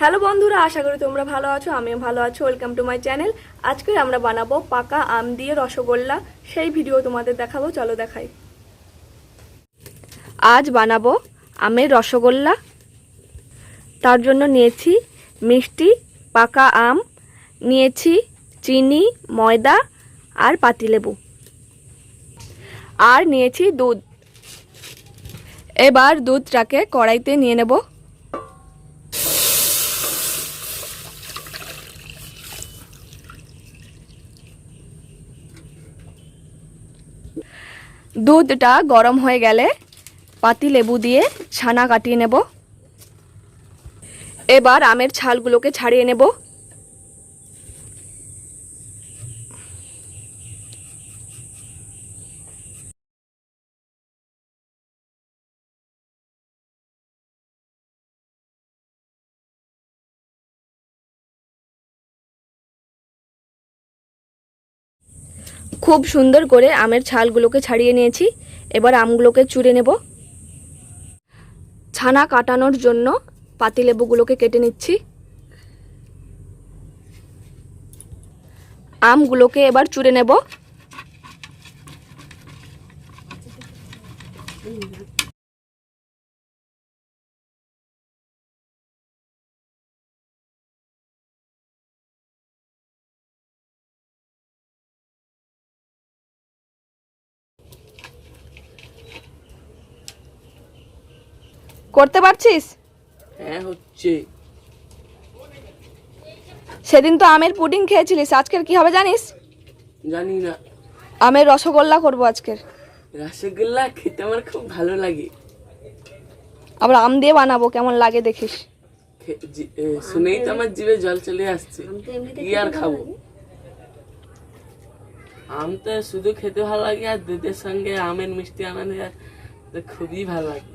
Hello বন্ধুরা, আশা করি তোমরা ভালো আছো। আমিও ভালো আছি। Welcome to my channel. আজকে আমরা বানাবো পাকা আম দিয়ে রসগোল্লা। সেই ভিডিও তোমাদের দেখাবো, চলো দেখাই। আজ বানাবো আমের রসগোল্লা। তার জন্য নিয়েছি মিষ্টি পাকা আম, নিয়েছি চিনি, ময়দা আর পাতিলেবু, আর নিয়েছি দুধ। এবার দুধটাকে কড়াইতে নিয়ে নেব। দুধটা গরম হয়ে গেলে পাতিলেবু দিয়ে ছানা কাটিয়ে নেব। এবার আমের ছালগুলোকে ছাড়িয়ে নেব। খুব সুন্দর করে আমের ছালগুলোকে ছাড়িয়ে নিয়েছি। এবার আমগুলোকে চুড়ে নেব। ছানা কাটানোর জন্য পাতিলেবুগুলোকে কেটে নিচ্ছি। আমগুলোকে এবার চুড়ে নেব। করতে পারছিস? হ্যাঁ, হচ্ছে। সেদিন তো আমের পুডিং খেয়েছিলিস, আজকের কি হবে জানিস? জানি না। আমের রসগোল্লা করব আজকের। রসগোল্লা খেতে আমার খুব ভালো লাগে। আবার আম দিয়ে বানাবো, কেমন লাগে দেখিস। শুনেই তো আমার জিভে জল চলে আসছে। কি আর খাবো? আম তো শুধু খেতে ভালো লাগে, আর দুধের সঙ্গে আমের মিষ্টি আনানো তো খুবই ভালো লাগে।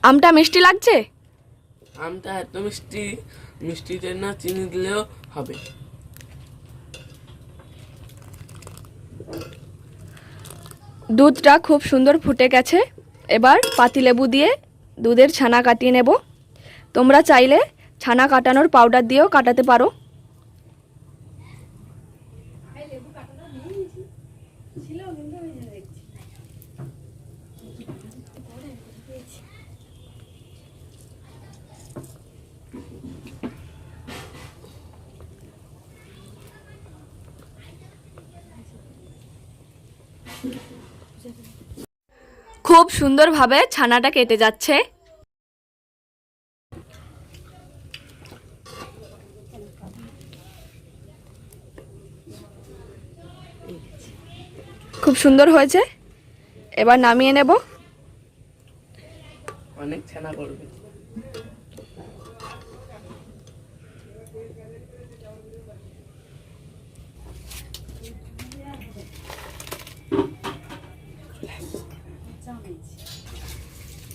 আমটা মিষ্টি লাগছে? আমটা এত মিষ্টি, মিষ্টিতে না চিনি দিলেও হবে। দুধটা খুব সুন্দর ফুটে গেছে। এবার পাতিলেবু দিয়ে দুধের ছানা কাটিয়ে নেব। তোমরা চাইলে ছানা কাটানোর পাউডার দিয়েও কাটাতে পারো। খুব সুন্দরভাবে ছানাটা কেটে যাচ্ছে। খুব সুন্দর হয়েছে। এবার নামিয়ে নেব। অনেক ছানা করবে।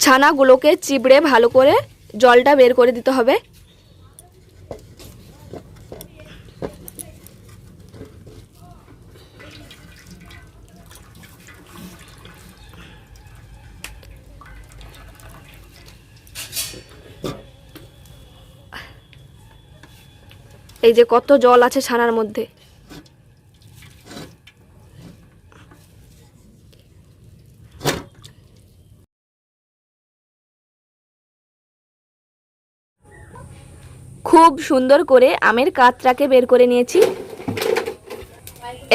ছানাগুলোকে চিবড়ে ভালো করে জলটা বের করে দিতে হবে। এই যে কত জল আছে ছানার মধ্যে। খুব সুন্দর করে আমের কাতটাকে বের করে নিয়েছি।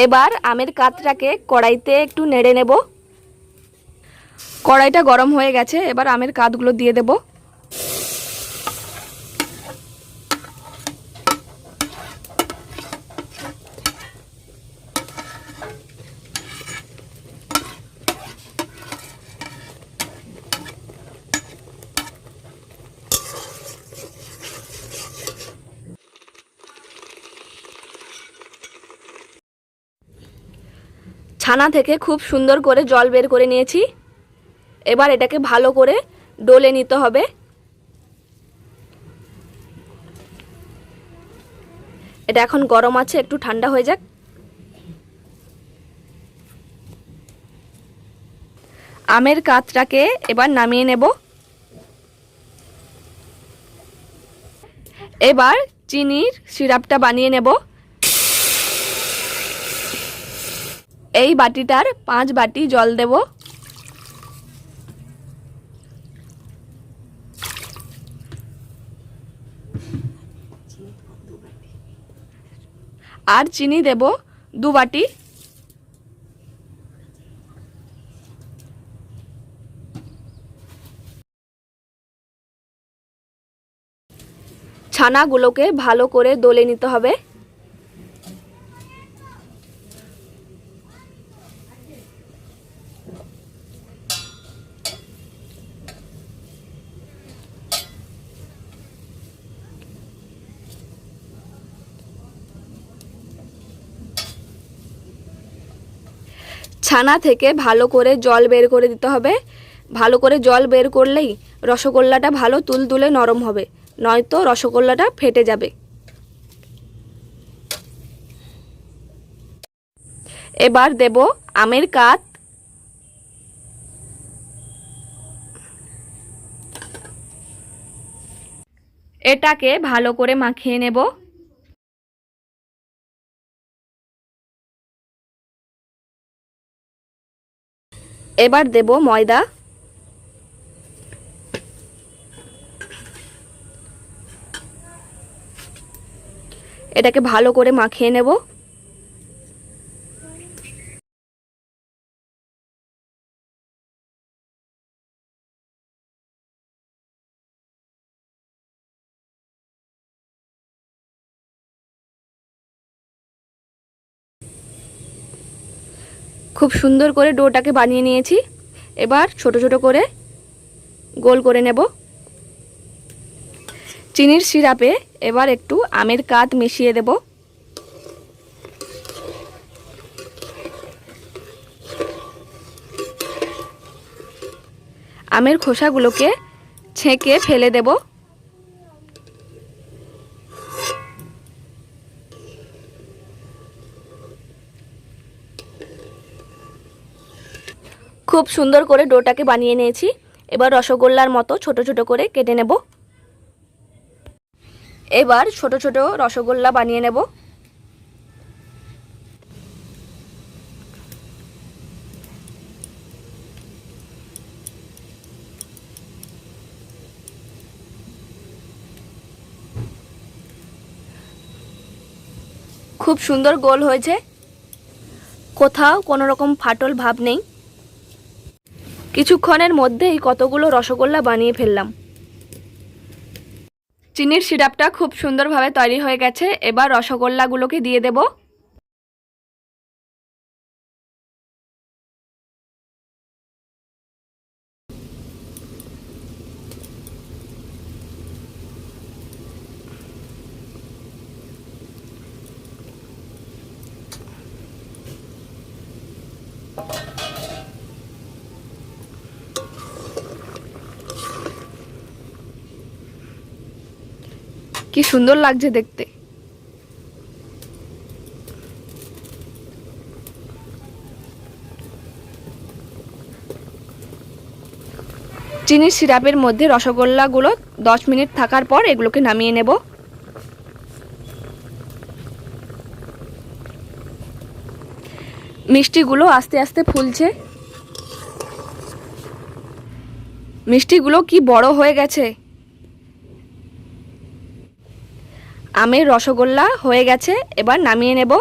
এবার আমের কাতটাকে কড়াইতে একটু নেড়ে নেব। কড়াইটা গরম হয়ে গেছে। এবার আমের কাতগুলো দিয়ে দেব। ছানা থেকে খুব সুন্দর করে জল বের করে নিয়েছি। এবার এটাকে ভালো করে ডলে নিতে হবে। এটা এখন গরম আছে, একটু ঠান্ডা হয়ে যাক। আমের কাতটাকে এবার নামিয়ে নেব। এবার চিনির সিরাপটা বানিয়ে নেব। এই বাটিটার 5 বাটি জল দেব। আর চিনি দেব 2 বাটি। ছানাগুলোকে ভালো করে দলে নিতে হবে। ছানা থেকে ভালো করে জল বের করে দিতে হবে। ভালো করে জল বের করলেই রসগোল্লাটা ভালো তুলতুলে নরম হবে, নয়তো রসগোল্লাটা ফেটে যাবে। এবার দেব আমের কাত। এটাকে ভালো করে মাখিয়ে নেব। এবার দেব ময়দা। এটাকে ভালো করে মাখিয়ে নেব। খুব সুন্দর করে ডোটাকে বানিয়ে নিয়েছি। এবার ছোট ছোট করে গোল করে নেব। চিনির সিরাপে এবার একটু আমের কাত মিশিয়ে দেব। আমের খোসাগুলোকে ছেঁকে ফেলে দেব। খুব সুন্দর করে ডোটাকে বানিয়ে নিয়েছি। এবার রসগোল্লার মতো ছোট ছোট করে কেটে নেব। এবার ছোট ছোট রসগোল্লা বানিয়ে নেব। খুব সুন্দর গোল হয়েছে, কোথাও কোনো রকম ফাটল ভাব নেই। কিছুক্ষণের মধ্যেই কতগুলো রসগোল্লা বানিয়ে ফেললাম। চিনির সিরাপটা খুব সুন্দরভাবে তৈরি হয়ে গেছে। এবার রসগোল্লাগুলোকে দিয়ে দেব। কি সুন্দর লাগছে দেখতে। চিনির সিরাপের মধ্যে রসগোল্লাগুলো 10 মিনিট থাকার পর এগুলোকে নামিয়ে নেব। মিষ্টিগুলো আস্তে আস্তে ফুলছে। মিষ্টিগুলো কি বড় হয়ে গেছে। আমের রসগোল্লা হয়ে গেছে, এবার নামিয়ে নেব।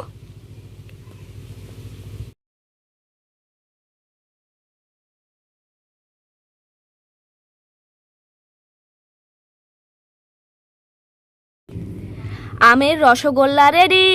আমের রসগোল্লা রেডি।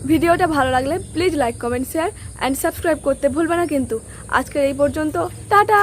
ভিডিওটা ভালো লাগলে please like comment share and subscribe করতে ভুলবে না কিন্তু। আজকের এই পর্যন্ত, টাটা।